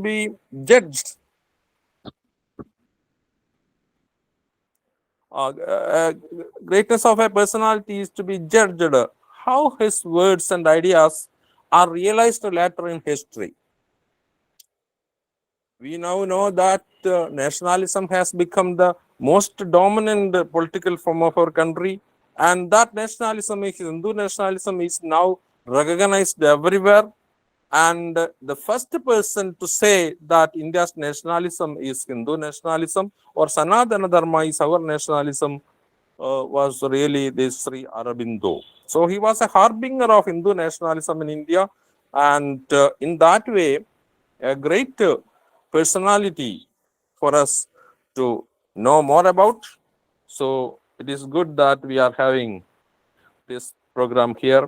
be judged. Greatness of a personality is to be judged how his words and ideas are realized later in history. We now know that nationalism has become the most dominant political form of our country, and that nationalism, Hindu nationalism, is now recognized everywhere. And the first person to say that India's nationalism is Hindu nationalism or Sanatana Dharma is our nationalism was really this Sri Aurobindo. So he was a harbinger of Hindu nationalism in India, and in that way, a great personality for us to know more about. So it is good that we are having this program here.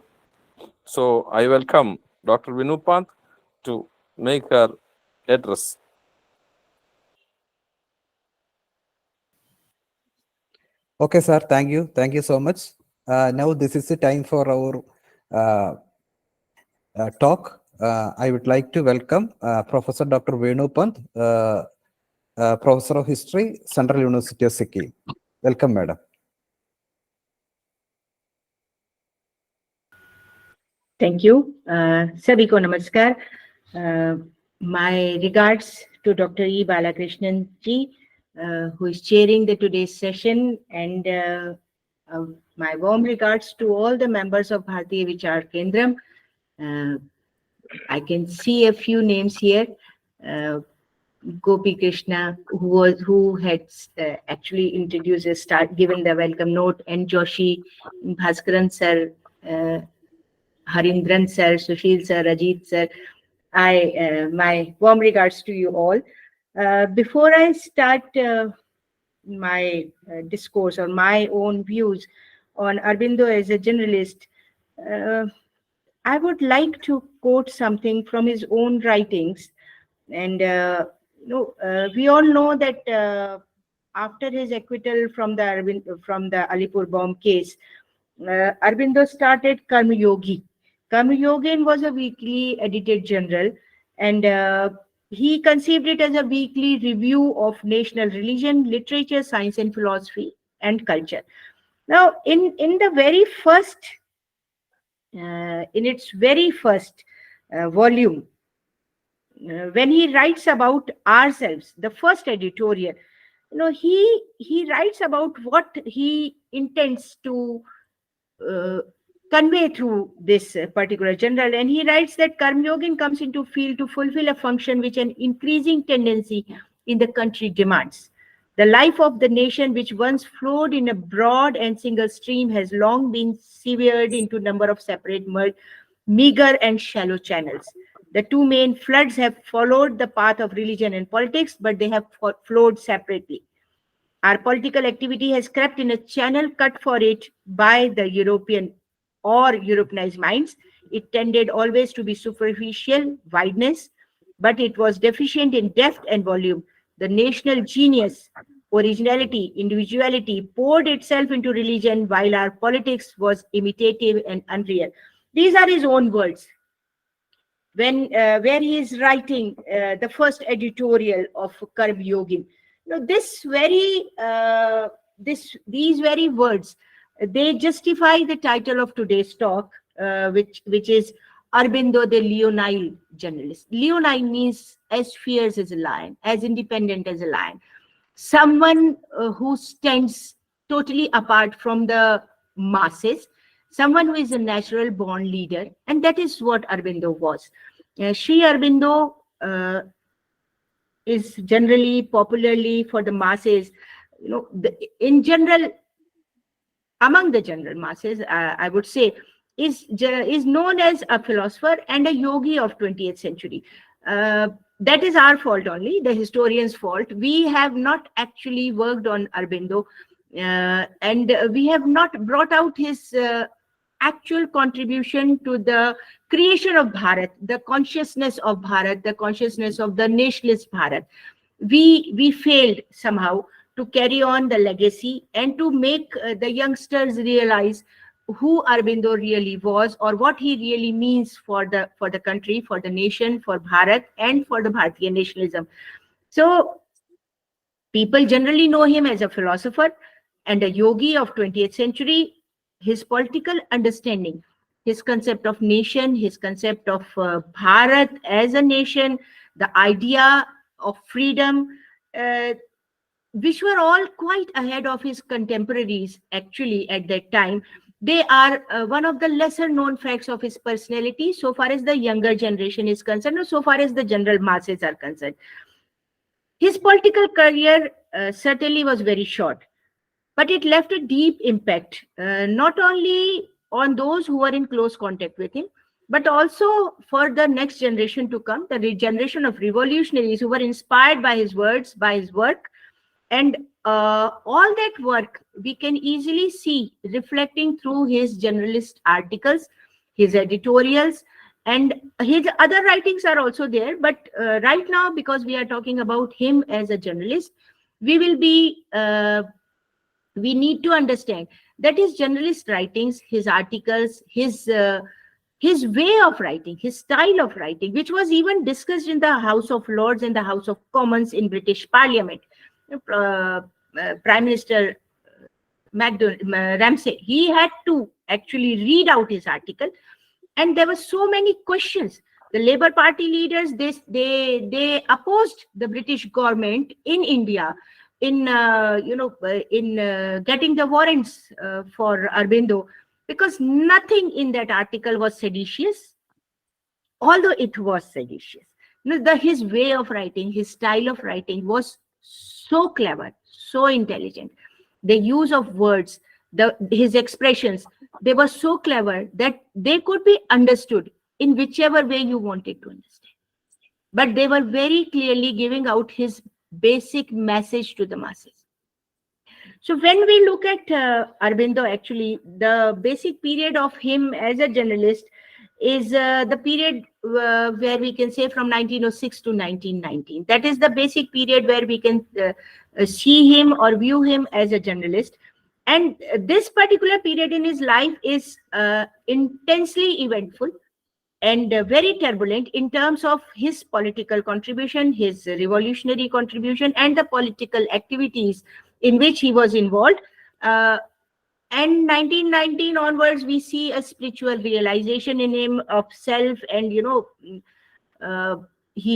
So I welcome Dr. Veenu Pant to make her address. Okay, sir. Thank you. Thank you so much. Now this is the time for our talk. I would like to welcome Professor Dr. Veenu Pant, Professor of History, Central University of Sikkim. Welcome, madam. Thank you. Sabhi ko namaskar. My regards to Dr. E. Balakrishnan ji, who is chairing the today's session, and my warm regards to all the members of Bharatiya Vichar Kendram. I can see a few names here. Gopi Krishna, who had actually introduced given the welcome note, and Joshi, Bhaskaran sir, Harindran sir, Sushil sir, Ajit sir. My warm regards to you all. Before I start my discourse or my own views on Aurobindo as a generalist, I would like to quote something from his own writings. And we all know that after his acquittal from the Alipur bomb case, Aurobindo started Karma Yogi. Karma Yogin was a weekly edited journal, and he conceived it as a weekly review of national religion, literature, science, and philosophy and culture. Now, in its very first volume, when he writes about ourselves, the first editorial, he writes about what he intends to convey through this particular journal, and he writes that Karma Yogin comes into field to fulfill a function which an increasing tendency in the country demands. The life of the nation, which once flowed in a broad and single stream, has long been severed into a number of separate, meager and shallow channels. The two main floods have followed the path of religion and politics, but they have flowed separately. Our political activity has crept in a channel cut for it by the European or Europeanized minds. It tended always to be superficial, wideness, but it was deficient in depth and volume. The national genius, originality, individuality poured itself into religion, while our politics was imitative and unreal. These are his own words. Where he is writing the first editorial of Karma Yogin. These very words, they justify the title of today's talk, which is Aurobindo the Leonine journalist. Leonine means as fierce as a lion, as independent as a lion. Someone who stands totally apart from the masses, someone who is a natural born leader, and that is what Aurobindo was. Sri Aurobindo is generally, popularly for the masses, in general, among the general masses, I would say, is known as a philosopher and a yogi of 20th century. That is our fault only, the historians' fault. We have not actually worked on Aurobindo, and we have not brought out his actual contribution to the creation of Bharat, the consciousness of Bharat, the consciousness of the nationalist Bharat. We failed somehow to carry on the legacy and to make the youngsters realize who Aurobindo really was, or what he really means for the country, for the nation, for Bharat, and for the Bharatiya nationalism. So people generally know him as a philosopher and a yogi of 20th century. His political understanding, his concept of nation, his concept of Bharat as a nation, the idea of freedom, uh, which were all quite ahead of his contemporaries actually at that time. They are one of the lesser known facts of his personality so far as the younger generation is concerned, or so far as the general masses are concerned. His political career certainly was very short, but it left a deep impact, not only on those who were in close contact with him, but also for the next generation to come, the generation of revolutionaries who were inspired by his words, by his work. And all that work we can easily see reflecting through his generalist articles, his editorials, and his other writings are also there. But right now, because we are talking about him as a journalist, we will be we need to understand that his journalist writings, his articles, his way of writing, his style of writing, which was even discussed in the House of Lords and the House of Commons in British Parliament. Prime Minister Ramsay, he had to actually read out his article, and there were so many questions. The Labour Party leaders, they opposed the British government in India in getting the warrants for Aurobindo, because nothing in that article was seditious, although it was seditious. His way of writing, his style of writing was so clever, so intelligent. The use of words, his expressions, they were so clever that they could be understood in whichever way you wanted to understand. But they were very clearly giving out his basic message to the masses. So when we look at Aurobindo, actually, the basic period of him as a journalist is the period where we can say from 1906 to 1919. That is the basic period where we can see him or view him as a journalist. And this particular period in his life is intensely eventful and very turbulent in terms of his political contribution, his revolutionary contribution, and the political activities in which he was involved. And 1919 onwards, we see a spiritual realization in him of self, and he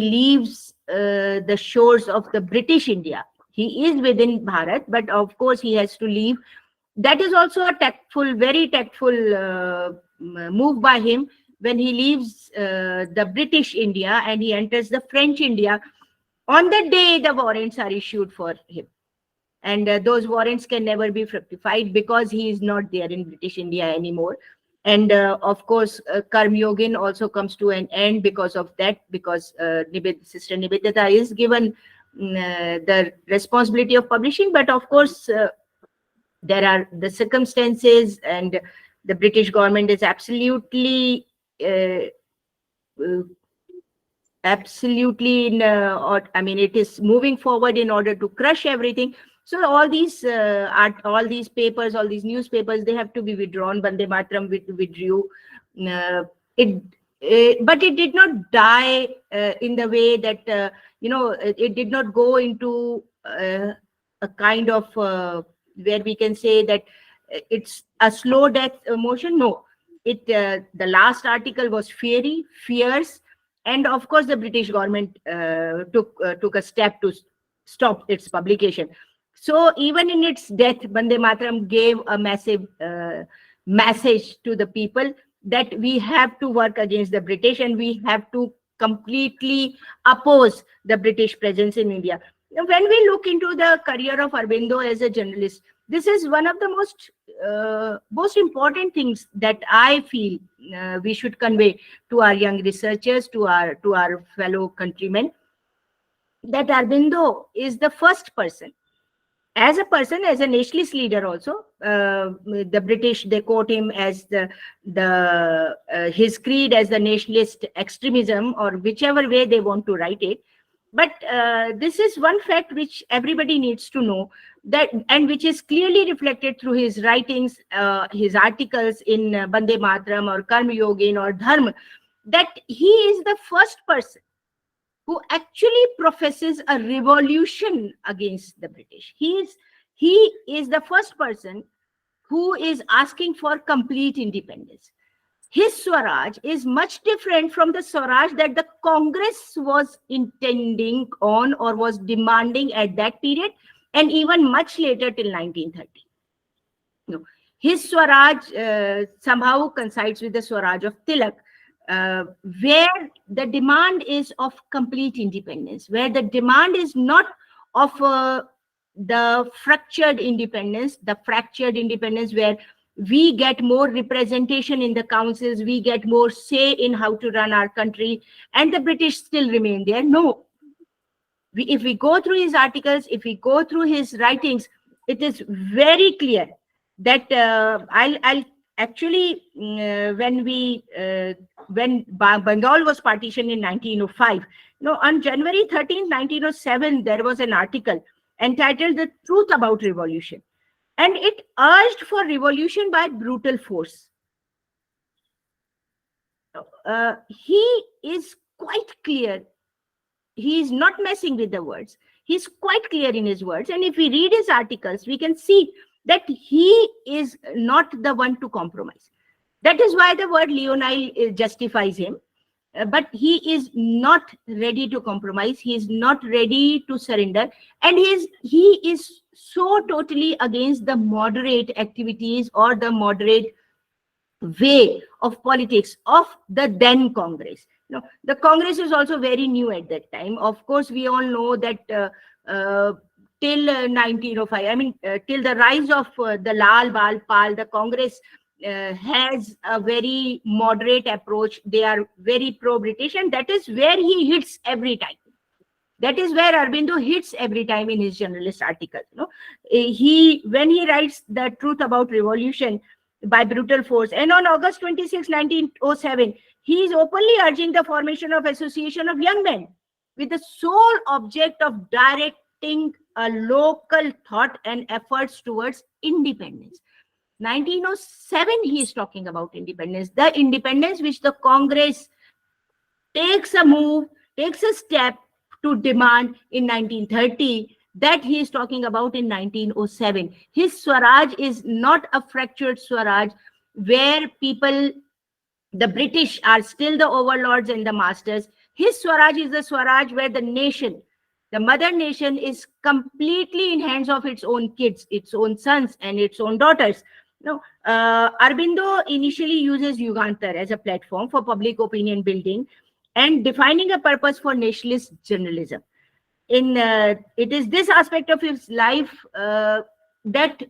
leaves the shores of the British India. He is within Bharat, but of course he has to leave. That is also a very tactful move by him, when he leaves the British India and he enters the French India. On the day the warrants are issued for him, and those warrants can never be fructified because he is not there in British India anymore. And of course, Karm Yogin also comes to an end because of that, because Sister Nivedita is given the responsibility of publishing. But of course, there are the circumstances, and the British government is absolutely it is moving forward in order to crush everything. So all these papers, all these newspapers, they have to be withdrawn. Vande Mataram withdrew. But it did not die in the way that it did not go into a kind of where we can say that it's a slow death motion. No, the last article was fierce, and of course the British government took a step to stop its publication. So even in its death, Vande Mataram gave a massive message to the people that we have to work against the British, and we have to completely oppose the British presence in India. When we look into the career of Aurobindo as a journalist, this is one of the most important things that I feel we should convey to our young researchers, to our fellow countrymen, that Aurobindo is the first person, as a nationalist leader also. The British, they quote him as his creed as the nationalist extremism, or whichever way they want to write it. But this is one fact which everybody needs to know, that, and which is clearly reflected through his writings, his articles in Bande Mataram or Karma Yogin or Dharma, that he is the first person who actually professes a revolution against the British. He is the first person who is asking for complete independence. His Swaraj is much different from the Swaraj that the Congress was intending on or was demanding at that period, and even much later till 1930. No. His Swaraj somehow coincides with the Swaraj of Tilak, where the demand is of complete independence, where the demand is not of the fractured independence, where we get more representation in the councils, we get more say in how to run our country, and the British still remain there. No. If we go through his articles, if we go through his writings, it is very clear that I'll actually, when Bengal was partitioned in 1905, on January 13th, 1907, there was an article entitled "The Truth About Revolution," and it urged for revolution by brutal force. He is quite clear. He is not messing with the words. He's quite clear in his words. And if we read his articles, we can see that he is not the one to compromise. That is why the word leonine justifies him. But he is not ready to compromise. He is not ready to surrender. And he is so totally against the moderate activities or the moderate way of politics of the then Congress. The Congress is also very new at that time. Of course, we all know that till 1905, till the rise of the Lal Bal Pal, the Congress has a very moderate approach. They are very pro-British, and that is where he hits every time. That is where Aurobindo hits every time in his journalist articles. When he writes The Truth About Revolution by Brutal Force, and on August 26, 1907, he is openly urging the formation of association of young men with the sole object of directing a local thought and efforts towards independence. 1907, he is talking about independence, the independence which the Congress takes a step to demand in 1930, that he is talking about in 1907. His Swaraj is not a fractured Swaraj where the British are still the overlords and the masters. His Swaraj is a Swaraj where the nation, the mother nation, is completely in hands of its own kids, its own sons and its own daughters. Aurobindo initially uses Yugantar as a platform for public opinion building and defining a purpose for nationalist journalism. It is this aspect of his life that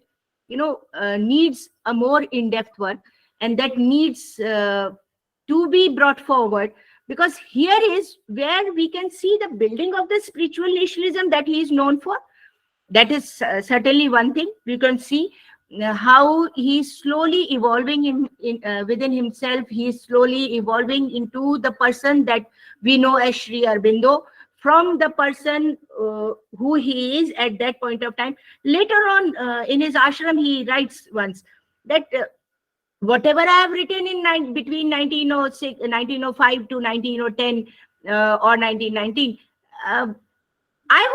needs a more in-depth work, and that needs to be brought forward, because here is where we can see the building of the spiritual nationalism that he is known for. That is certainly one thing. We can see how he is slowly evolving within himself. He is slowly evolving into the person that we know as Sri Aurobindo, from the person who he is at that point of time. Later on in his ashram, he writes once that whatever I have written in between 1905 to 1910 or 1919, I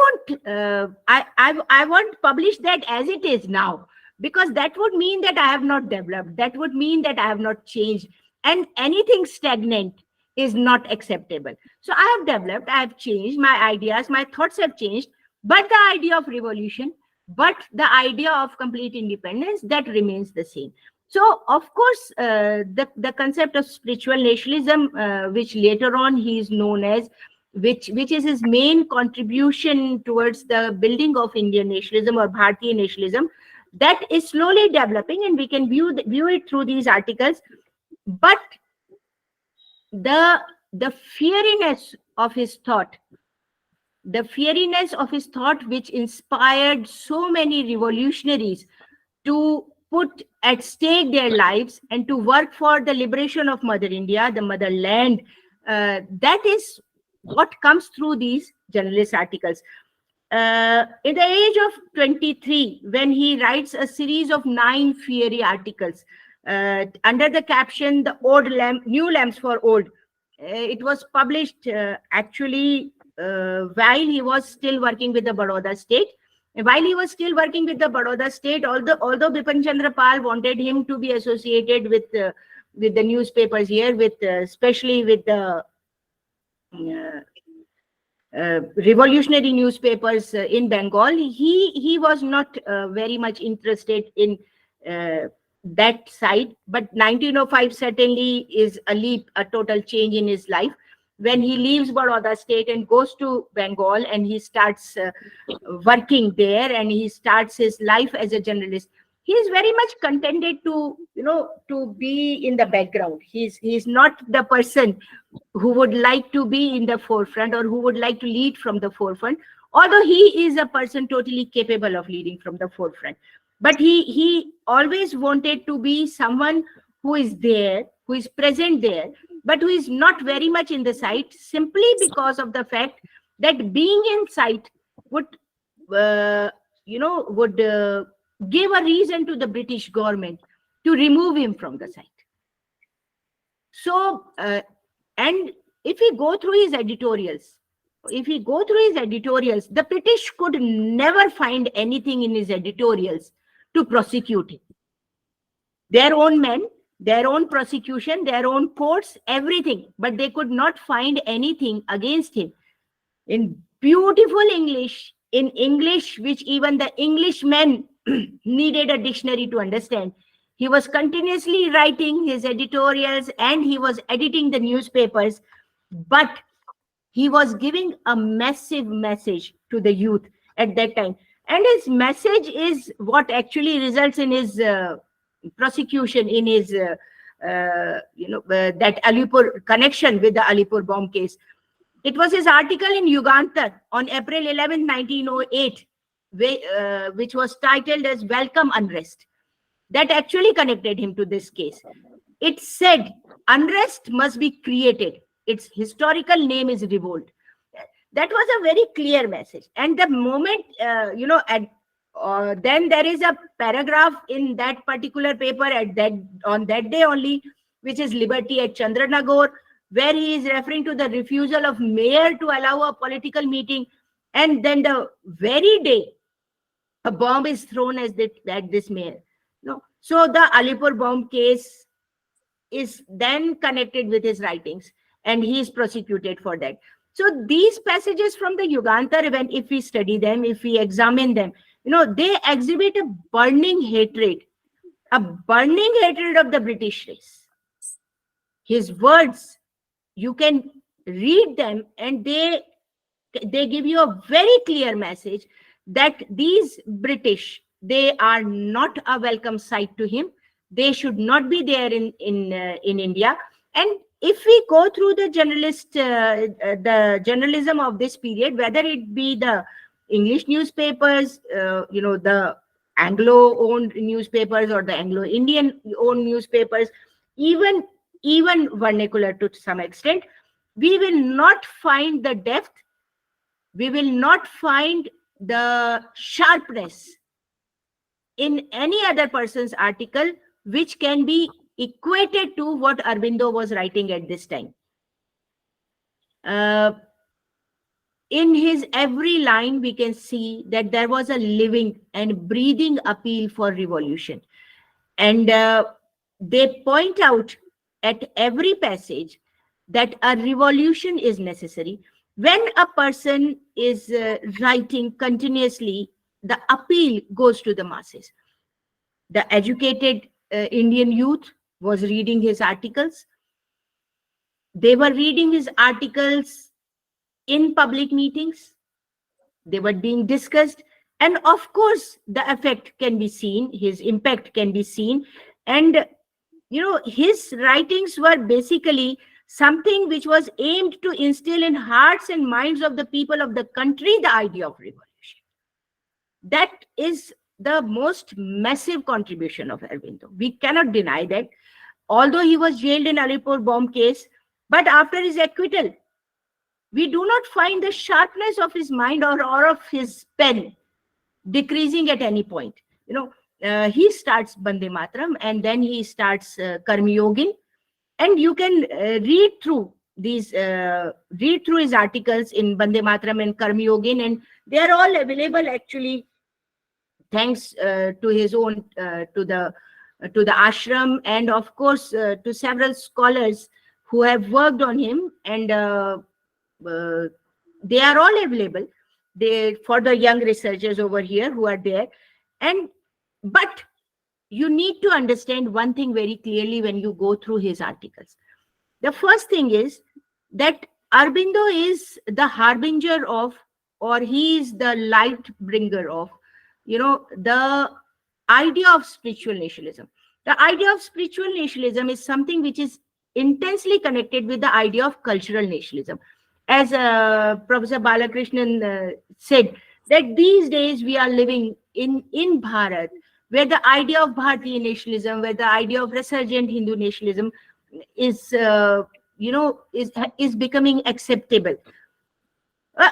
won't publish that as it is now, because that would mean that I have not developed. That would mean that I have not changed, and anything stagnant is not acceptable. So I have developed, I have changed, my ideas, my thoughts have changed, but the idea of revolution, but the idea of complete independence, that remains the same. So, of course, the concept of spiritual nationalism, which later on he is known as, which is his main contribution towards the building of Indian nationalism or Bharatiya nationalism, that is slowly developing, and we can view it through these articles. But the fieriness of his thought, which inspired so many revolutionaries to put at stake their lives and to work for the liberation of Mother India, the motherland, that is what comes through these journalist articles. In the age of 23, when he writes a series of 9 fiery articles under the caption "The Old Lamp, New Lamps for Old," it was published actually while he was still working with the Baroda state. While he was still working with the Baroda state, although Bipin Chandra Pal wanted him to be associated with the newspapers here, with especially with the revolutionary newspapers in Bengal, he was not very much interested in that side. But 1905 certainly is a leap, a total change in his life, when he leaves Baroda state and goes to Bengal, and he starts working there, and he starts his life as a journalist. He is very much contented to to be in the background. He's not the person who would like to be in the forefront, or who would like to lead from the forefront, although he is a person totally capable of leading from the forefront. But he always wanted to be someone who is there, who is present there, but who is not very much in the sight, simply because of the fact that being in sight would give a reason to the British government to remove him from the site. So and if we go through his editorials, the British could never find anything in his editorials to prosecute him. Their own men, their own prosecution, their own courts, everything, but they could not find anything against him. In beautiful English, in English which even the Englishmen needed a dictionary to understand, he was continuously writing his editorials, and he was editing the newspapers, but he was giving a massive message to the youth at that time. And his message is what actually results in his prosecution, in his that Alipur connection with the Alipur bomb case. It was his article in Yugantar on April 11, 1908, which was titled as "Welcome Unrest," that actually connected him to this case. It said, "Unrest must be created. Its historical name is revolt." That was a very clear message. And the moment, then there is a paragraph in that particular paper on that day only, which is "Liberty at Chandranagore," where he is referring to the refusal of mayor to allow a political meeting. And then the very day, a bomb is thrown at this mayor. So the Alipur bomb case is then connected with his writings, and he is prosecuted for that. So these passages from the Yugantar event, if we study them, if we examine them, they exhibit a burning hatred of the British race. His words, you can read them, and they give you a very clear message that these British, they are not a welcome sight to him. They should not be there in India. And if we go through the journalism of this period, whether it be the English newspapers, the Anglo-owned newspapers, or the Anglo-Indian-owned newspapers, even vernacular to some extent, we will not find the depth, we will not find the sharpness in any other person's article which can be equated to what Aurobindo was writing at this time. In his every line, we can see that there was a living and breathing appeal for revolution. And they point out at every passage that a revolution is necessary. When a person is writing continuously, the appeal goes to the masses. The educated Indian youth was reading his articles. They were reading his articles in public meetings. They were being discussed. And of course, the effect can be seen, his impact can be seen. And, his writings were basically something which was aimed to instill in hearts and minds of the people of the country the idea of revolution. That is the most massive contribution of Aurobindo. We cannot deny that. Although he was jailed in Alipur bomb case, but after his acquittal, We do not find the sharpness of his mind or of his pen decreasing at any point. He starts Bande Mataram, and then he starts Karmi Yogin, and you can read through his articles in Bande Mataram and Karmi Yogin, and they are all available actually, thanks to his own to the ashram, and of course to several scholars who have worked on him, and they are all available for the young researchers over here who are there. But you need to understand one thing very clearly when you go through his articles. The first thing is that Aurobindo is the harbinger of, or he is the light bringer of, the idea of spiritual nationalism. The idea of spiritual nationalism is something which is intensely connected with the idea of cultural nationalism. As Professor Balakrishnan said, that these days we are living in Bharat, where the idea of Bharatiya nationalism, where the idea of resurgent Hindu nationalism is becoming acceptable.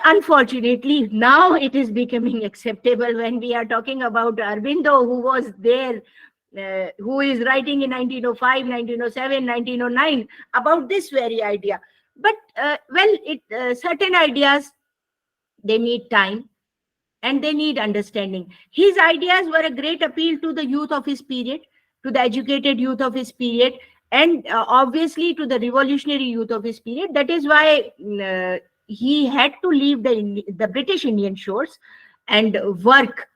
Unfortunately, now it is becoming acceptable when we are talking about Aurobindo, who was there, who is writing in 1905, 1907, 1909 about this very idea. But certain ideas, they need time and they need understanding. His ideas were a great appeal to the youth of his period, to the educated youth of his period, and obviously to the revolutionary youth of his period. That is why he had to leave the British Indian shores and work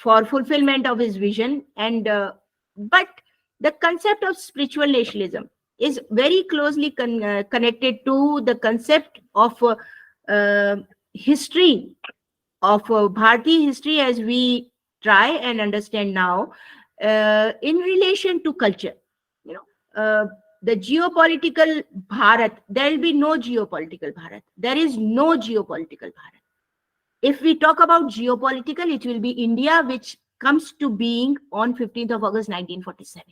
for fulfillment of his vision. But the concept of spiritual nationalism is very closely connected to the concept of history, of Bharati history as we try and understand now, in relation to culture. The geopolitical Bharat, there will be no geopolitical Bharat. There is no geopolitical Bharat. If we talk about geopolitical, it will be India, which comes to being on 15th of August 1947.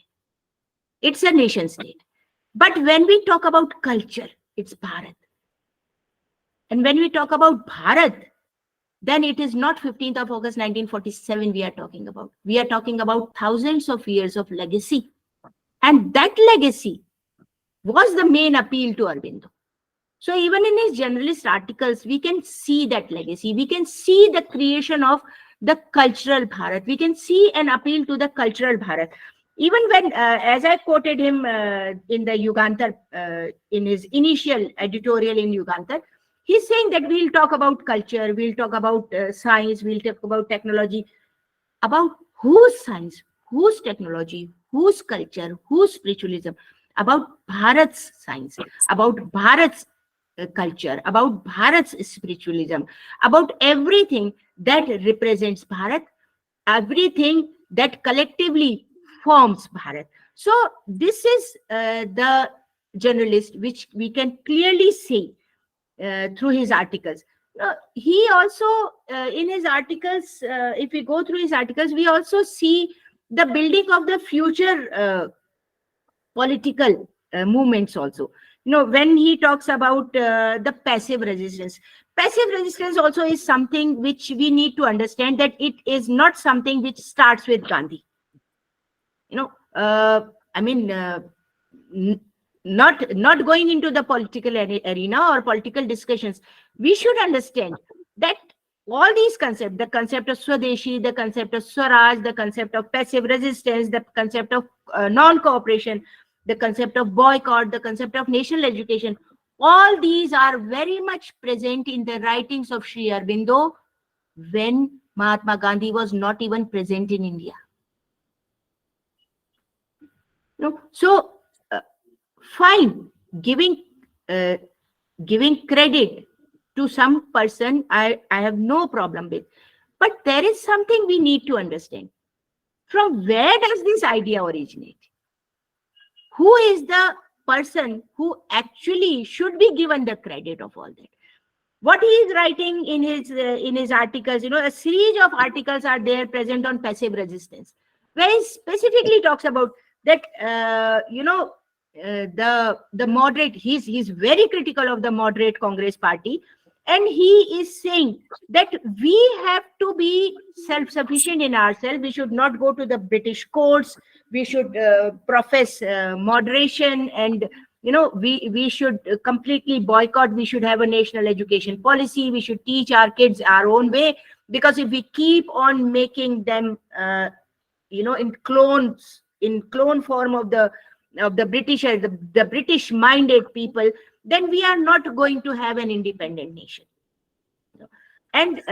It's a nation state. But when we talk about culture, it's Bharat. And when we talk about Bharat, then it is not 15th of August 1947 we are talking about. We are talking about thousands of years of legacy. And that legacy was the main appeal to Aurobindo. So even in his generalist articles, we can see that legacy. We can see the creation of the cultural Bharat. We can see an appeal to the cultural Bharat. Even when, as I quoted him in the Yugantar, in his initial editorial in Yugantar, he's saying that we'll talk about culture, we'll talk about science, we'll talk about technology. About whose science, whose technology, whose culture, whose spiritualism? About Bharat's science, about Bharat's culture, about Bharat's spiritualism, about everything that represents Bharat, everything that collectively forms Bharat. So this is the generalist, which we can clearly see through his articles. He also, in his articles, if we go through his articles, we also see the building of the future political movements also. When he talks about the passive resistance also is something which we need to understand, that it is not something which starts with Gandhi. Not going into the political arena or political discussions, we should understand that all these concepts, the concept of Swadeshi, the concept of Swaraj, the concept of passive resistance, the concept of non-cooperation, the concept of boycott, the concept of national education, all these are very much present in the writings of Sri Aurobindo when Mahatma Gandhi was not even present in India. So fine, giving credit to some person, I have no problem with. But there is something we need to understand. From where does this idea originate? Who is the person who actually should be given the credit of all that? What he is writing in his articles, a series of articles are there present on passive resistance, where he specifically talks about that, the moderate, he's very critical of the moderate Congress party, and he is saying that we have to be self-sufficient in ourselves. We should not go to the British courts. We should profess moderation, and we should completely boycott. We should have a national education policy. We should teach our kids our own way, because if we keep on making them in clone form of the Britishers, the British minded people, then we are not going to have an independent nation. And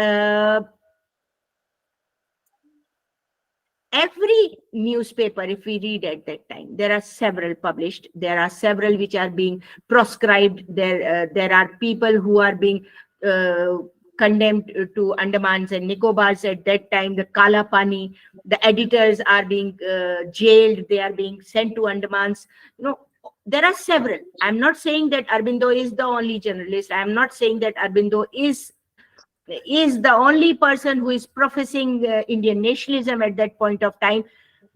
every newspaper, if we read at that time, there are several published, there are several which are being proscribed, there are people who are being condemned to Andamans and Nicobars at that time, the Kala Pani. The editors are being jailed, they are being sent to Andamans. There are several. I'm not saying that Aurobindo is the only journalist. I'm not saying that Aurobindo is the only person who is professing Indian nationalism at that point of time.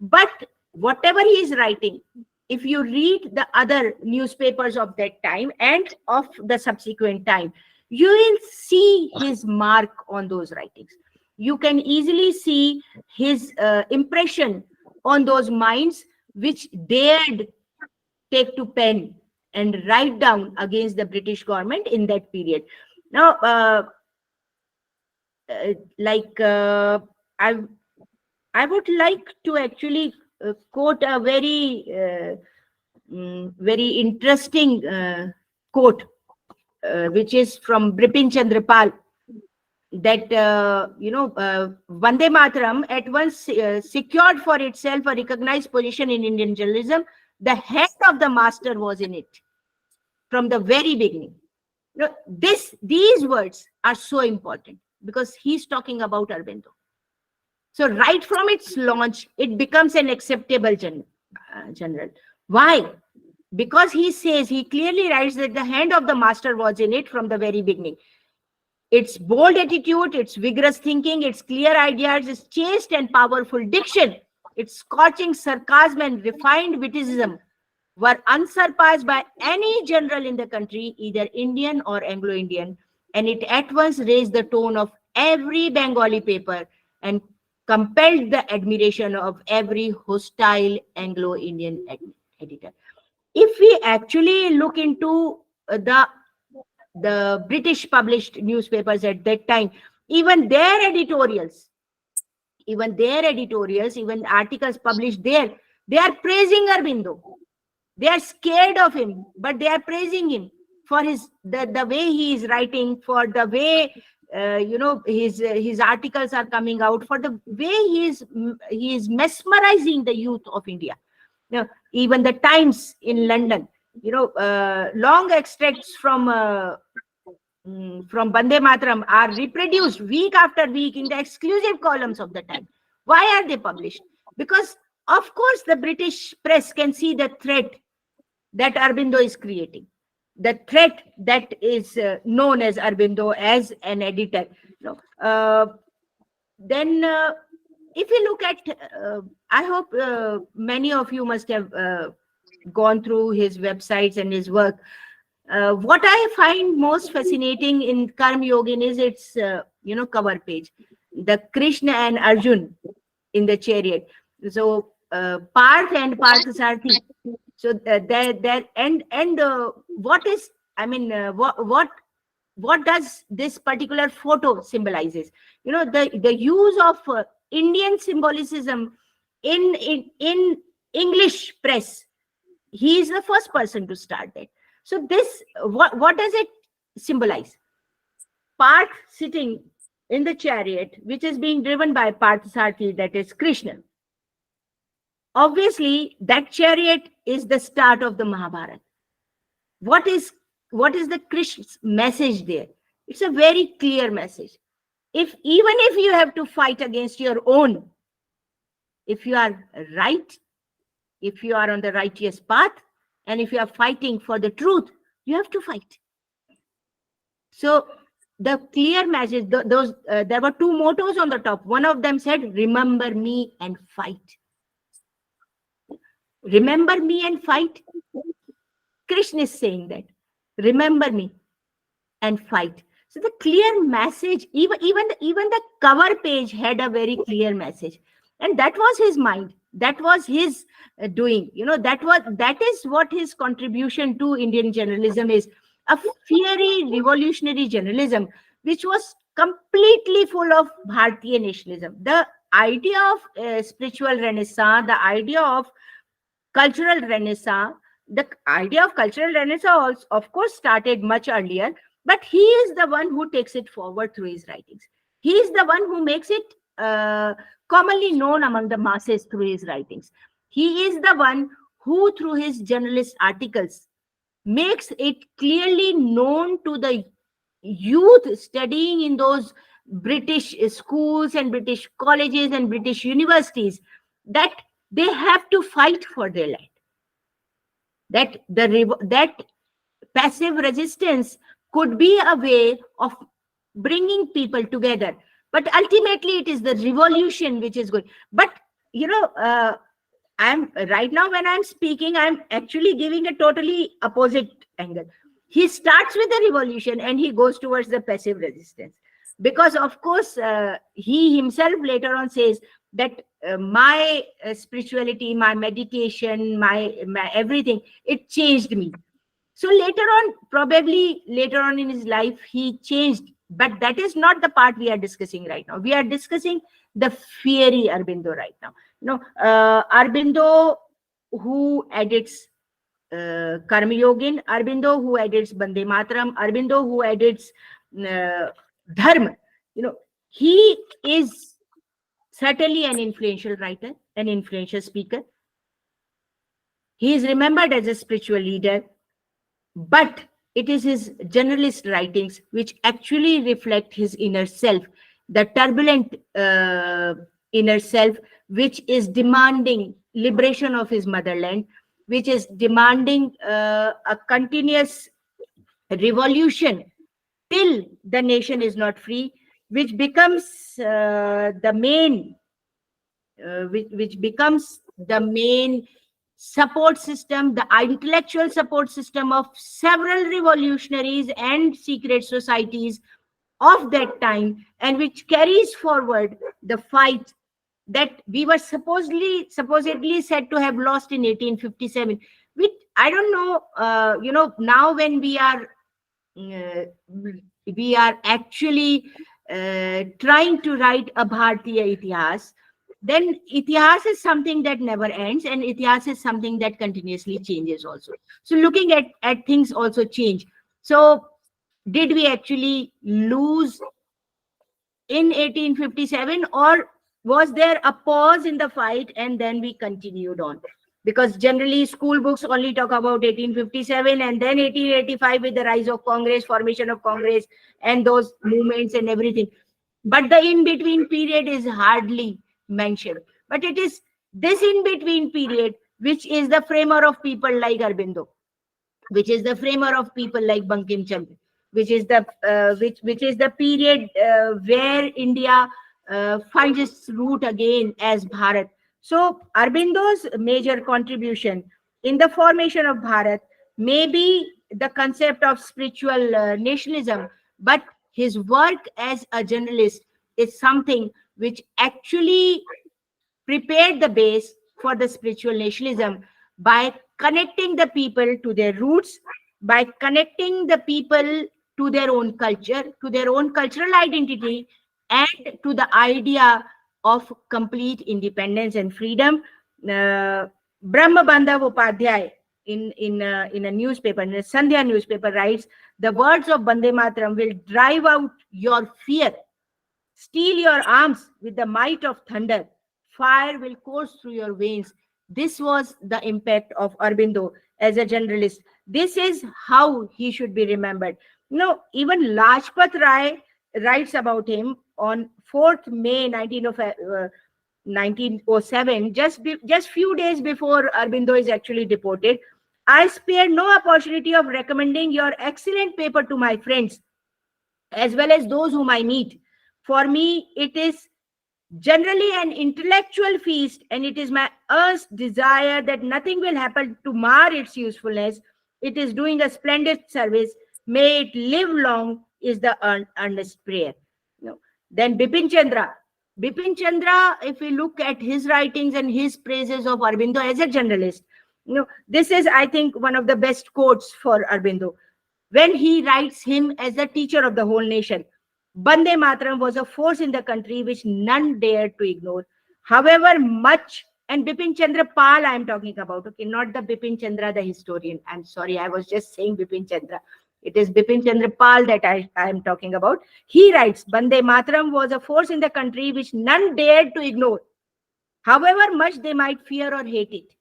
But whatever he is writing, if you read the other newspapers of that time and of the subsequent time, you will see his mark on those writings. You can easily see his impression on those minds which dared take to pen and write down against the British government in that period. Now, I would like to actually quote a very interesting quote, which is from Bipin Chandra Pal, that Vande Mataram at once secured for itself a recognized position in Indian journalism. The head of the master was in it from the very beginning. These words are so important because he's talking about Aurobindo. So right from its launch, it becomes an acceptable general. Why? Because he clearly writes that the hand of the master was in it from the very beginning. Its bold attitude, its vigorous thinking, its clear ideas, its chaste and powerful diction, its scorching sarcasm and refined witticism were unsurpassed by any general in the country, either Indian or Anglo-Indian, and it at once raised the tone of every Bengali paper and compelled the admiration of every hostile Anglo-Indian editor. If we actually look into the British published newspapers at that time, even editorials, even articles published there, they are praising Aurobindo. They are scared of him, but they are praising him for the way he is writing, for the way his articles are coming out, for the way he is mesmerizing the youth of India. Even the Times in London, long extracts from Vande Mataram are reproduced week after week in the exclusive columns of the Times. Why are they published? Because, of course, the British press can see the threat that Aurobindo is creating, the threat that is known as Aurobindo as an editor. Then, if you look at, I hope many of you must have gone through his websites and his work. What I find most fascinating in Karma Yogin is its cover page, the Krishna and Arjun in the chariot. So Parth and Parthasarathi. So what does this particular photo symbolizes? The use of Indian symbolicism in English press. He is the first person to start that. So this, what does it symbolize? Parth sitting in the chariot, which is being driven by Parthasarathi, that is Krishna. Obviously, that chariot is the start of the Mahabharata. What is the Krishna's message there? It's a very clear message. Even if you have to fight against your own, if you are right, if you are on the righteous path, and if you are fighting for the truth, you have to fight. So the clear message, there were two mottos on the top. One of them said, "Remember me and fight." Remember me and fight. Krishna is saying that, remember me and fight. So the clear message, even the cover page had a very clear message, and that was his mind. That was his doing. That is what his contribution to Indian journalism is: a fiery revolutionary journalism, which was completely full of Bharatiya nationalism. The idea of spiritual renaissance, the idea of cultural renaissance, the idea of cultural renaissance, of course, started much earlier, but he is the one who takes it forward through his writings. He is the one who makes it commonly known among the masses through his writings. He is the one who, through his journalist articles, makes it clearly known to the youth studying in those British schools and British colleges and British universities that they have to fight for their land. That passive resistance could be a way of bringing people together, but ultimately it is the revolution which is going. But I'm right now, when I'm speaking, I'm actually giving a totally opposite angle. He starts with the revolution and he goes towards the passive resistance, because of course he himself later on says that my spirituality, my meditation, my everything, it changed me. So probably later on in his life, he changed. But that is not the part we are discussing right now. We are discussing the fiery Aurobindo right now. Aurobindo, who edits Karma Yogin, Aurobindo, who edits Bande Mataram, Aurobindo, who edits Dharma. He is certainly an influential writer, an influential speaker. He is remembered as a spiritual leader, but it is his journalist writings which actually reflect his inner self, the turbulent inner self, which is demanding liberation of his motherland, which is demanding a continuous revolution till the nation is not free, which becomes the main support system, the intellectual support system of several revolutionaries and secret societies of that time, and which carries forward the fight that we were supposedly said to have lost in 1857. Which I don't know. Now when we are actually trying to write a Bharatiya Itihas, then Itihas is something that never ends, and Itihas is something that continuously changes also. So looking at things also change. So did we actually lose in 1857, or was there a pause in the fight and then we continued on? Because generally school books only talk about 1857 and then 1885 with the rise of Congress, formation of Congress, and those movements and everything. But the in-between period is hardly mentioned. But it is this in-between period which is the framer of people like Aurobindo, which is the framer of people like Bankim Chandra, which is the period where India finds its root again as Bharat. So Aurobindo's major contribution in the formation of Bharat may be the concept of spiritual nationalism, but his work as a journalist is something which actually prepared the base for the spiritual nationalism by connecting the people to their roots, by connecting the people to their own culture, to their own cultural identity, and to the idea of complete independence and freedom. Brahma Bandhav Upadhyay in a newspaper, in a Sandhya newspaper, writes, "The words of Bande Mataram will drive out your fear. Steel your arms with the might of thunder. Fire will course through your veins." This was the impact of Aurobindo as a generalist. This is how he should be remembered. Even Lajpat Rai writes about him on 4th May 1907, just few days before Aurobindo is actually deported. "I spare no opportunity of recommending your excellent paper to my friends, as well as those whom I meet. For me, it is generally an intellectual feast, and it is my earnest desire that nothing will happen to mar its usefulness. It is doing a splendid service. May it live long is the earnest prayer. No. Then Bipin Chandra. Bipin Chandra, if we look at his writings and his praises of Aurobindo as a journalist, this is, I think, one of the best quotes for Aurobindo. When he writes him as the teacher of the whole nation, Bande Mataram was a force in the country which none dared to ignore. However much, and Bipin Chandra Pal I am talking about, okay, not the Bipin Chandra, the historian. I'm sorry, I was just saying Bipin Chandra. It is Bipin Chandra Pal that I am talking about. He writes, Bande Mataram was a force in the country which none dared to ignore, however much they might fear or hate it.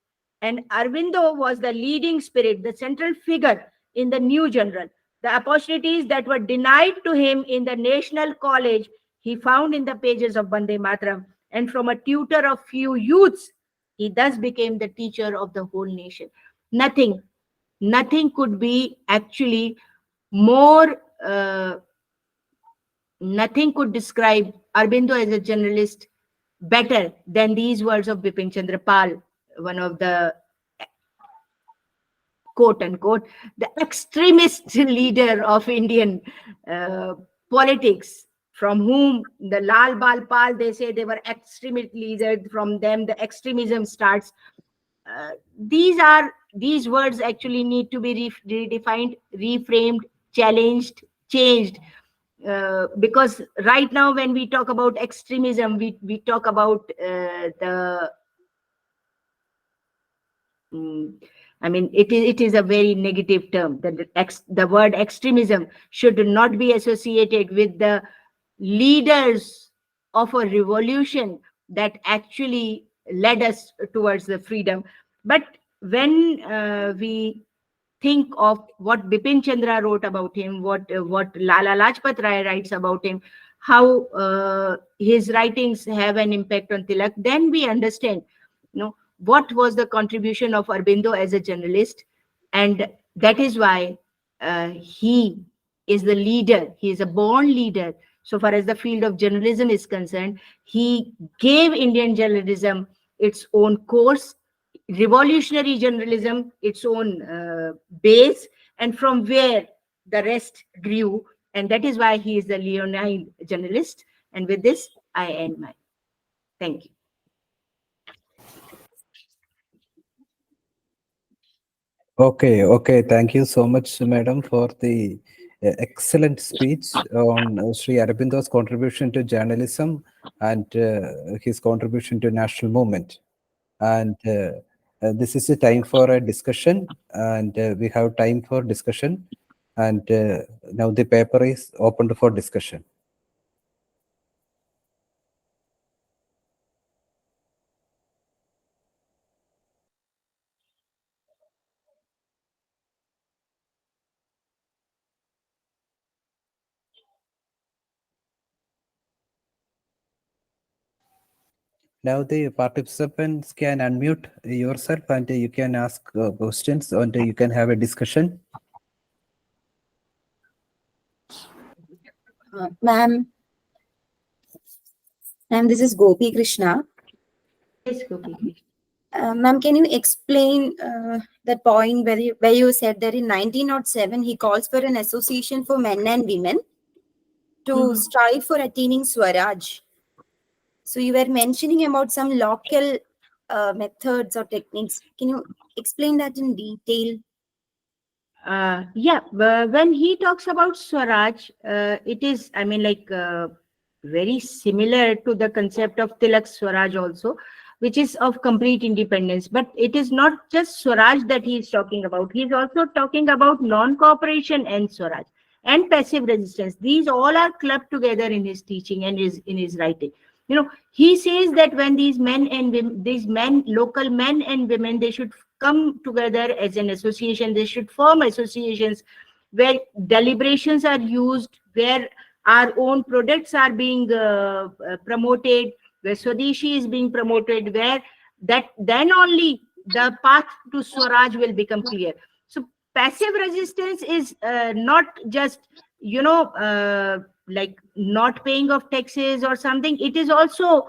And Aurobindo was the leading spirit, the central figure in the new general. The opportunities that were denied to him in the National College, he found in the pages of Bande Mataram. And from a tutor of few youths, he thus became the teacher of the whole nation. Nothing, nothing could be actually more, nothing could describe Aurobindo as a journalist better than these words of Bipin Chandra Pal, one of the quote unquote the extremist leader of Indian politics, from whom the Lal Bal Pal, they say they were extremist leaders, from them the extremism starts. These words actually need to be redefined, reframed, challenged, changed. Because right now when we talk about extremism, we talk about I mean, it is a very negative term. The word extremism should not be associated with the leaders of a revolution that actually led us towards the freedom. But when we think of what Bipin Chandra wrote about him, what Lala Lajpat Rai writes about him, how his writings have an impact on Tilak, then we understand, what was the contribution of Aurobindo as a journalist. And that is why he is the leader. He is a born leader. So far as the field of journalism is concerned, he gave Indian journalism its own course, revolutionary journalism its own base, and from where the rest grew. And that is why he is the leonine journalist. And with this, I end my. Thank you. Okay. Thank you so much, madam, for the excellent speech on Sri Aurobindo's contribution to journalism and his contribution to national movement. And this is a time for a discussion, and we have time for discussion. And now the paper is opened for discussion. Now the participants can unmute yourself and you can ask questions and you can have a discussion. Ma'am, this is Gopi Krishna. Yes, Gopi. Ma'am, can you explain that point where you said that in 1907 he calls for an association for men and women to strive for attaining Swaraj? So you were mentioning about some local methods or techniques. Can you explain that in detail? Yeah, when he talks about Swaraj, it is, I mean, like very similar to the concept of Tilak Swaraj also, which is of complete independence. But it is not just Swaraj that he is talking about. He is also talking about non-cooperation and Swaraj and passive resistance. These all are clubbed together in his teaching and in his writing. He says that when these men and women, local men and women, they should come together as an association. They should form associations where deliberations are used, where our own products are being promoted, where Swadeshi is being promoted, where that then only the path to Swaraj will become clear. So passive resistance is not just, like not paying of taxes or something. It is also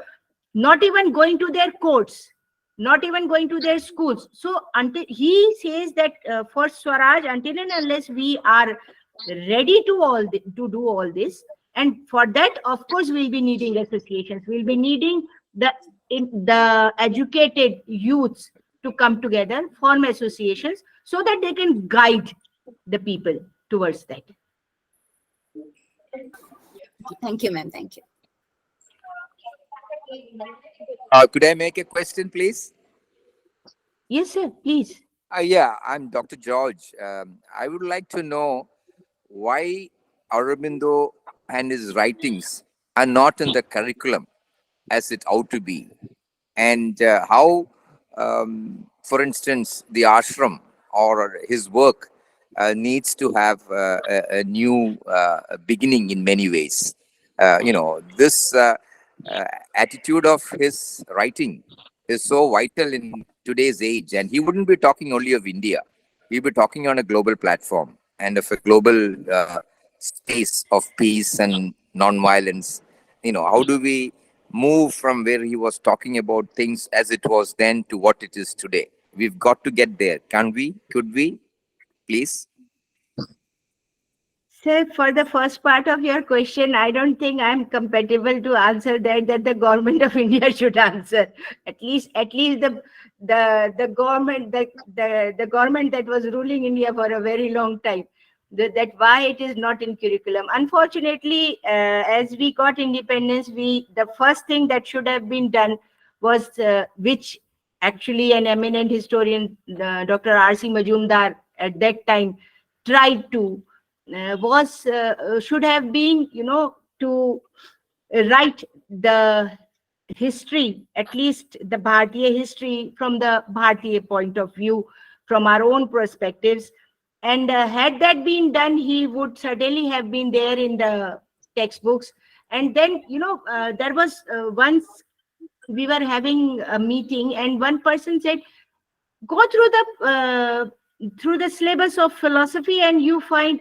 not even going to their courts. not even going to their schools. So until he says that for Swaraj, until and unless we are ready to do all this, and for that, of course, we'll be needing associations. We'll be needing the educated youths to come together, form associations, so that they can guide the people towards that. Thank you, ma'am. Thank you. Could I make a question, please? Yes, sir, please. Yeah, I'm Dr. George. I would like to know why Aurobindo and his writings are not in the curriculum as it ought to be, and how, for instance, the ashram or his work needs to have a new beginning in many ways. This attitude of his writing is so vital in today's age, and he wouldn't be talking only of India. He'll be talking on a global platform and of a global space of peace and non-violence. How do we move from where he was talking about things as it was then to what it is today? We've got to get there. Can we? Could we? Please. Sir, for the first part of your question, I don't think I'm compatible to answer that the government of India should answer. At least the government the government that was ruling India for a very long time. That why it is not in curriculum. Unfortunately, as we got independence, the first thing that should have been done was which actually an eminent historian, Dr. R.C. Majumdar, at that time tried to should have been, to write the history, at least the Bharatiya history, from the Bharatiya point of view, from our own perspectives. And had that been done, he would certainly have been there in the textbooks. And then, there was once we were having a meeting, and one person said, go through the syllabus of philosophy, and you find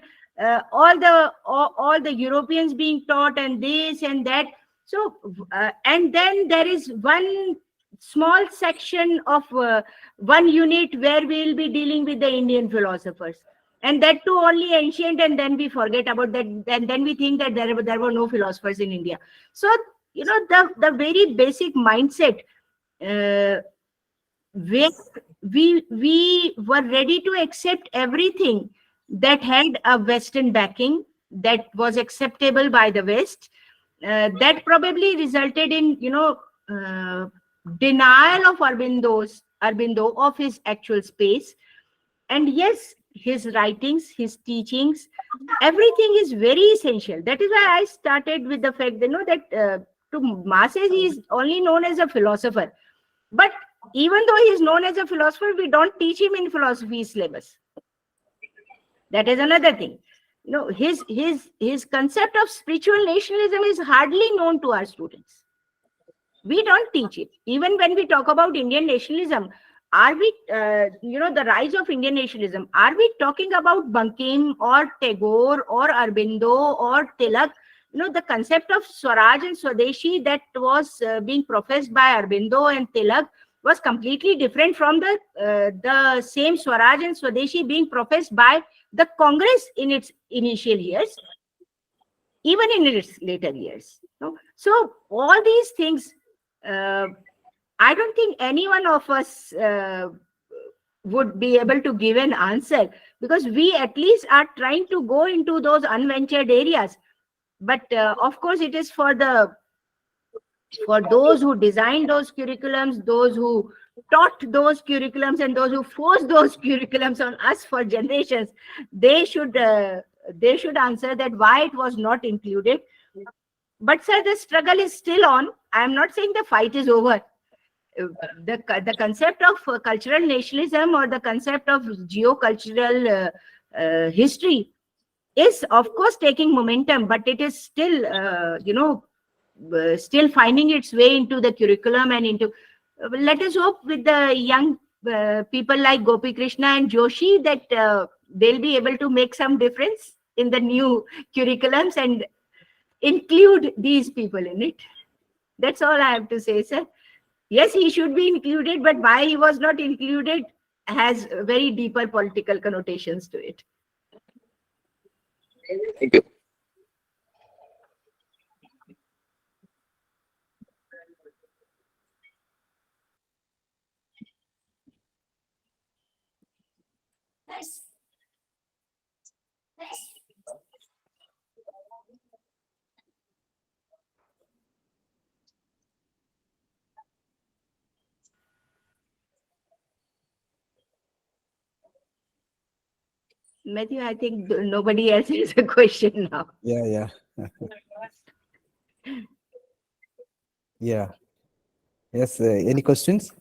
all the Europeans being taught, and this and that. So and then there is one small section of one unit where we will be dealing with the Indian philosophers, and that too only ancient, and then we forget about that, and then we think that there were no philosophers in India. So the very basic mindset, where we were ready to accept everything that had a Western backing, that was acceptable by the West, that probably resulted in denial of Aurobindo of his actual space. And yes, his writings, his teachings, everything is very essential. That is why I started with the fact that to masses he is only known as a philosopher, but even though he is known as a philosopher, we don't teach him in philosophy syllabus. That is another thing. His concept of spiritual nationalism is hardly known to our students. We don't teach it. Even when we talk about Indian nationalism, are we, the rise of Indian nationalism, are we talking about Bankim or Tagore or Aurobindo or Tilak? The concept of Swaraj and Swadeshi that was being professed by Aurobindo and Tilak was completely different from the same Swaraj and Swadeshi being professed by the Congress in its initial years, even in its later years. So all these things, I don't think any one of us would be able to give an answer, because we at least are trying to go into those unventured areas. But of course, it is for those who designed those curriculums, those who taught those curriculums, and those who forced those curriculums on us for generations. They should answer that why it was not included. But sir, the struggle is still on. I am not saying the fight is over. The concept of cultural nationalism, or the concept of geocultural history, is of course taking momentum, but it is still still finding its way into the curriculum and into, let us hope with the young people like Gopi Krishna and Joshi that they'll be able to make some difference in the new curriculums and include these people in it. That's all I have to say, sir. Yes, he should be included, but why he was not included has very deeper political connotations to it. Thank you. Matthew, I think nobody else has a question now. Yeah. Yeah. Yes. Any questions?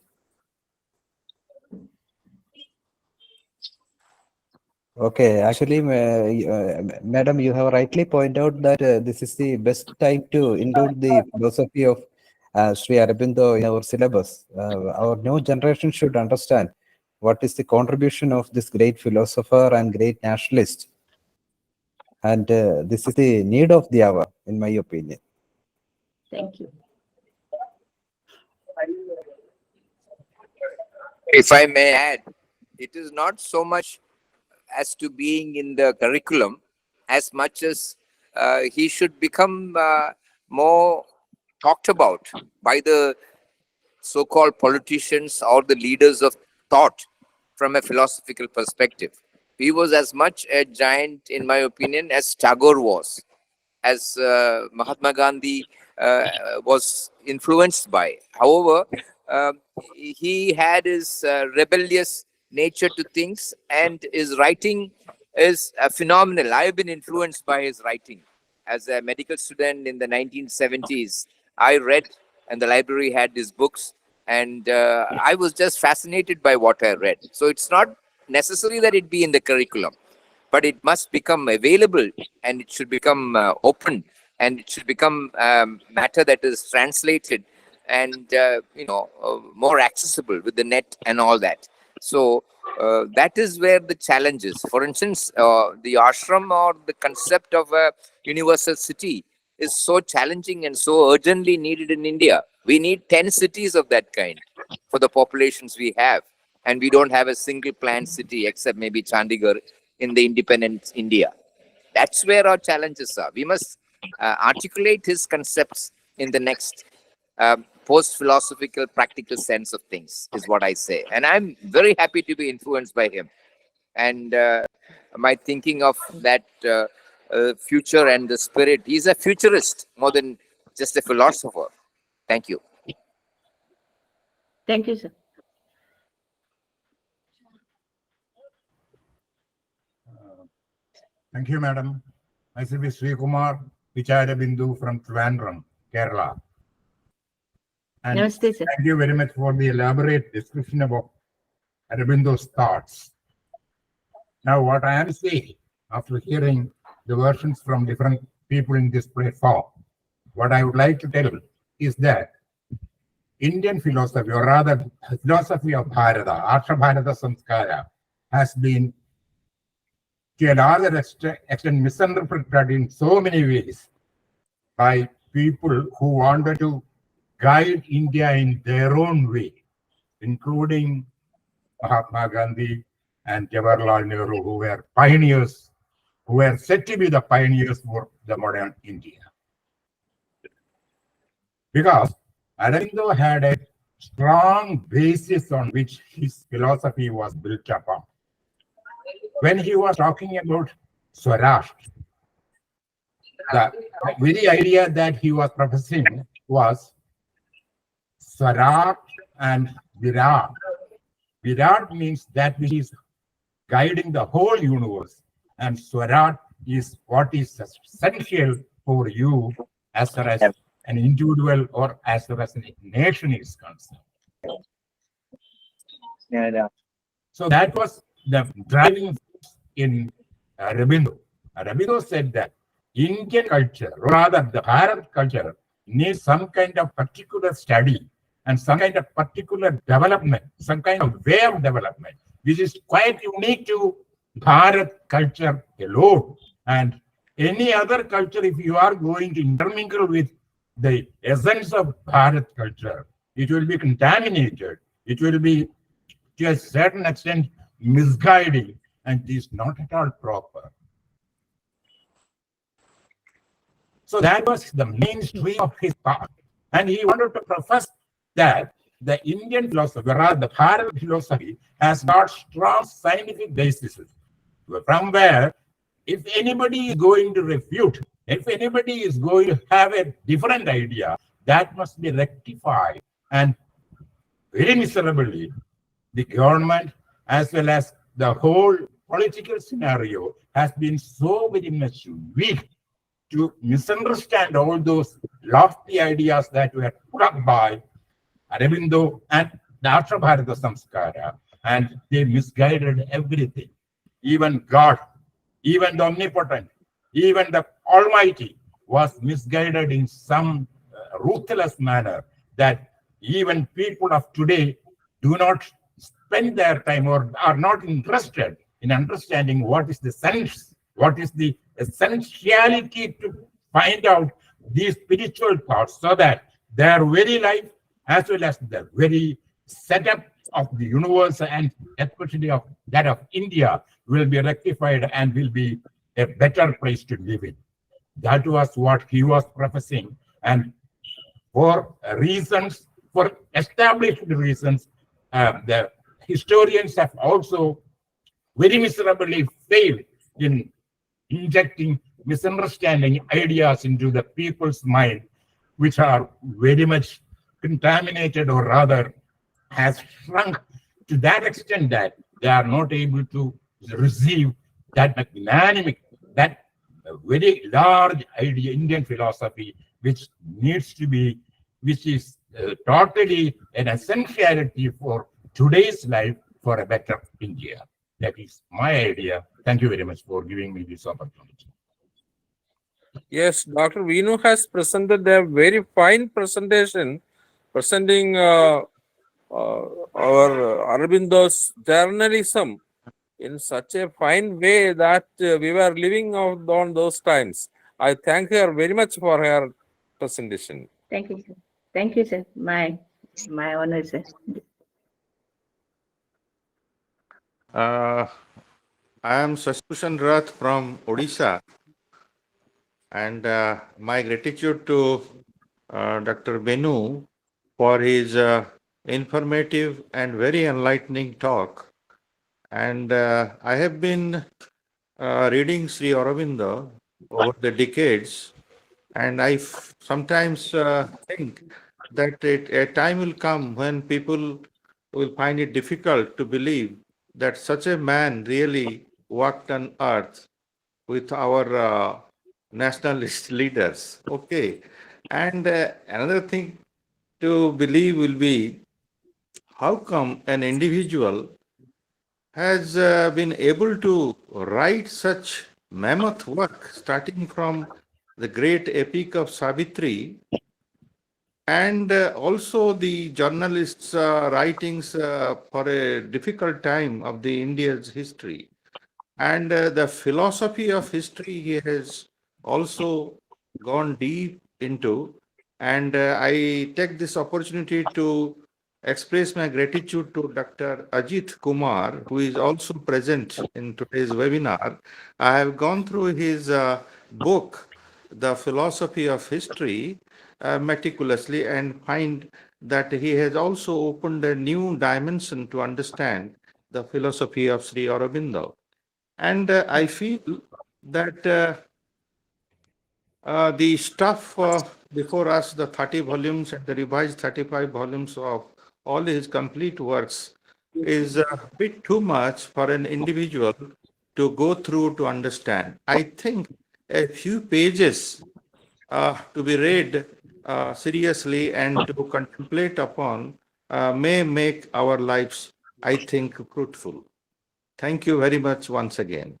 Okay. Actually, madam, you have rightly pointed out that this is the best time to include the philosophy of Sri Aurobindo in our syllabus. Our new generation should understand what is the contribution of this great philosopher and great nationalist. And this is the need of the hour, in my opinion. Thank you. If I may add, it is not so much as to being in the curriculum as much as he should become more talked about by the so-called politicians or the leaders of thought from a philosophical perspective. He was as much a giant, in my opinion, as Tagore was, as Mahatma Gandhi was influenced by. However, he had his rebellious nature to things, and his writing is phenomenal. I have been influenced by his writing. As a medical student in the 1970s, I read, and the library had his books, and I was just fascinated by what I read. So it's not necessary that it be in the curriculum, but it must become available, and it should become open, and it should become matter that is translated and more accessible with the net and all that. So that is where the challenge is. For instance, the ashram or the concept of a universal city is so challenging and so urgently needed in India. We need 10 cities of that kind for the populations we have, and we don't have a single planned city except maybe Chandigarh in the independent India. That's where our challenges are. We must articulate his concepts in the next post-philosophical, practical sense of things, is what I say. And I'm very happy to be influenced by him. And my thinking of that future and the spirit, he's a futurist more than just a philosopher. Thank you. Thank you, sir. Thank you, madam. Myself is Sri Kumar AUROBINDO from Trivandrum, Kerala. And Namaste, sir. thank you very much for the elaborate description about Aurobindo's thoughts. Now, what I am saying, after hearing the versions from different people in this platform, what I would like to tell is that Indian philosophy, or rather philosophy of Bharata, Arsha Bharata Samskara, has been to a larger extent misinterpreted in so many ways by people who wanted to guide India in their own way, including Mahatma Gandhi and Jawaharlal Nehru, who were pioneers, who were said to be the pioneers for the modern India. Because Aurobindo had a strong basis on which his philosophy was built upon. When he was talking about Swaraj, the very idea that he was professing was Swaraj and Virat. Virat means that which is guiding the whole universe, and Swaraj is what is essential for you as far as an individual or as far as a nation is concerned. So that was the driving force in Aurobindo. Aurobindo said that Indian culture, or rather the Bharat culture, needs some kind of particular study and some kind of particular development, some kind of way of development, which is quite unique to Bharat culture alone. And any other culture, if you are going to intermingle with the essence of Bharat culture, it will be contaminated, it will be to a certain extent misguiding, and it is not at all proper. So that was the mainstream of his thought. And he wanted to profess that the Indian philosophy, rather the Bharat philosophy, has got strong scientific basis, from where if anybody is going to refute, if anybody is going to have a different idea, that must be rectified. And very miserably, the government as well as the whole political scenario has been so very much weak to misunderstand all those lofty ideas that were put up by Aurobindo and the Ashra Bharata Samskara, and they misguided everything. Even God, even the omnipotent, even the Almighty was misguided in some ruthless manner that even people of today do not spend their time or are not interested in understanding what is the sense, what is the essentiality to find out these spiritual thoughts, so that their very life as well as the very setup of the universe and especially of that of India will be rectified and will be a better place to live in. That was what he was professing. And for reasons, for established reasons, the historians have also very miserably failed in injecting misunderstanding ideas into the people's mind, which are very much contaminated, or rather has shrunk to that extent that they are not able to receive that magnanimous, that very large idea, Indian philosophy, which needs to be, which is totally an essentiality for today's life for a better India. That is my idea. Thank you very much for giving me this opportunity. Yes, Dr. Veenu has presented a very fine presentation, presenting our Aurobindo's journalism in such a fine way that we were living on those times. I thank her very much for her presentation. Thank you, sir. Thank you, sir. My honor, sir. I am Saskushan Rath from Odisha, and my gratitude to Dr. Veenu for his informative and very enlightening talk. And I have been reading Sri Aurobindo over the decades, and I sometimes think that a time will come when people will find it difficult to believe that such a man really walked on earth with our nationalist leaders. Okay. And another thing to believe will be how come an individual has been able to write such mammoth work, starting from the great epic of Savitri, and also the journalists' writings for a difficult time of the India's history. And the philosophy of history he has also gone deep into. And I take this opportunity to express my gratitude to Dr. Ajit Kumar, who is also present in today's webinar. I have gone through his book, The Philosophy of History, meticulously, and find that he has also opened a new dimension to understand the philosophy of Sri Aurobindo. And I feel that the stuff before us, the 30 volumes and the revised 35 volumes of all his complete works, is a bit too much for an individual to go through to understand. I think a few pages to be read seriously and to contemplate upon may make our lives, I think, fruitful. Thank you very much once again.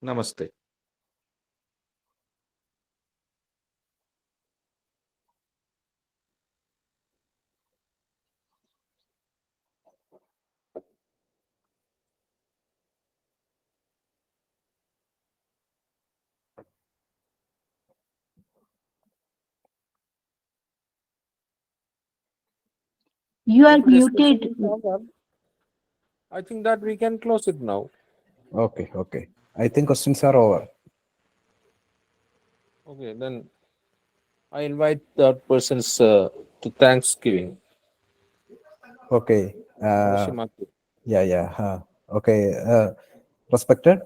Namaste. You are If discussion muted. is over, I think that we can close it now. Okay, okay. I think questions are over. Okay, then I invite that persons to Thanksgiving. Okay. Roshimaku. Yeah, yeah. Okay. Respected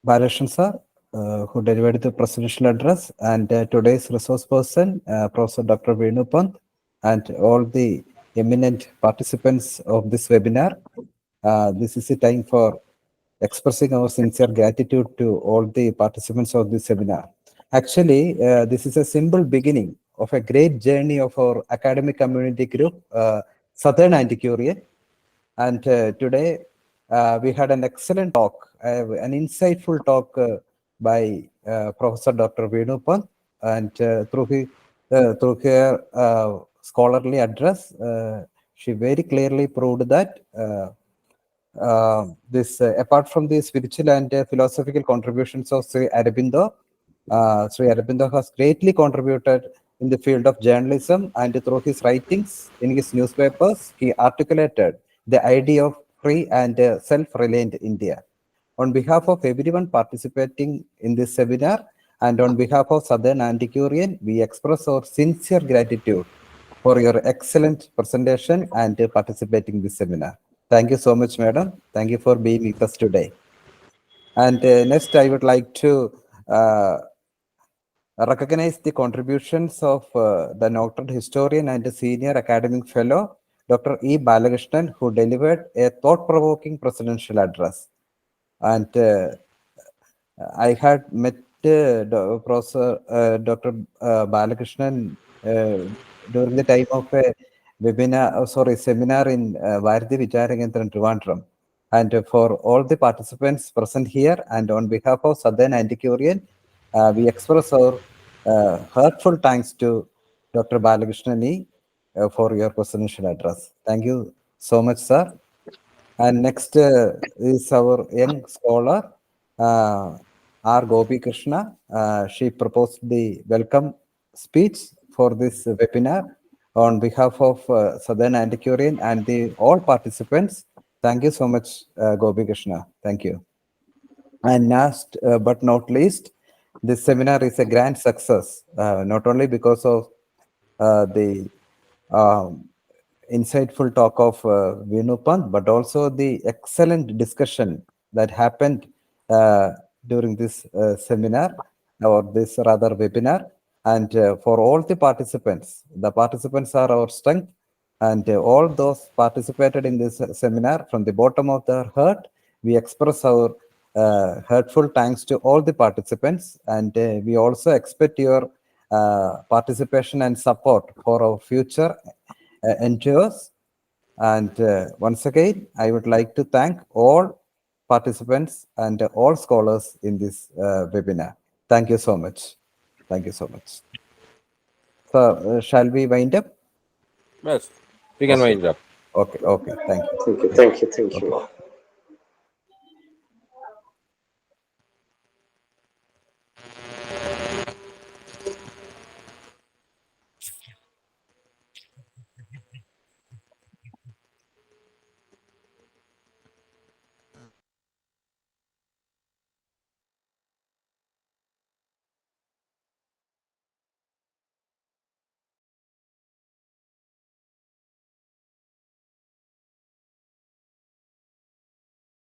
Balakrishnan sir, who delivered the presidential address, and today's resource person, Professor Dr. Veenu Pant, and all the eminent participants of this webinar. This is a time for expressing our sincere gratitude to all the participants of this seminar. Actually, this is a simple beginning of a great journey of our academic community group, Southern Antiquarian. And today we had an excellent talk, an insightful talk by Professor Dr. Veenu Pant, and through her scholarly address, she very clearly proved that apart from the spiritual and philosophical contributions of Sri Aurobindo has greatly contributed in the field of journalism, and through his writings in his newspapers, he articulated the idea of free and self-reliant India. On behalf of everyone participating in this seminar and on behalf of Southern Antiquarian, we express our sincere gratitude for your excellent presentation and participating in this seminar. Thank you so much, madam. Thank you for being with us today. And next, I would like to recognize the contributions of the noted historian and senior academic fellow, Dr. E. Balakrishnan, who delivered a thought-provoking presidential address. And I had met Professor Dr. Balakrishnan during the time of a seminar in Varthi Vicharakendran, Trivandrum. And for all the participants present here and on behalf of Southern Antiquarian, we express our heartful thanks to Dr. Balakrishnan for your presidential address. Thank you so much, sir. And next is our young scholar, R. Gopi Krishna. She proposed the welcome speech for this webinar on behalf of Southern Antiquarian and all participants. Thank you so much, Gopi Krishna. Thank you. And last but not least, this seminar is a grand success, not only because of the insightful talk of Veenu Pant, but also the excellent discussion that happened during this seminar, or this rather webinar. And for all the participants are our strength, and all those participated in this seminar, from the bottom of their heart, we express our heartful thanks to all the participants, and we also expect your participation and support for our future endeavors. And once again, I would like to thank all participants and all scholars in this webinar. Thank you so much. Thank you so much. So, shall we wind up? Yes, we can wind up. Okay, okay. Thank you. Thank you. Thank you. Thank you.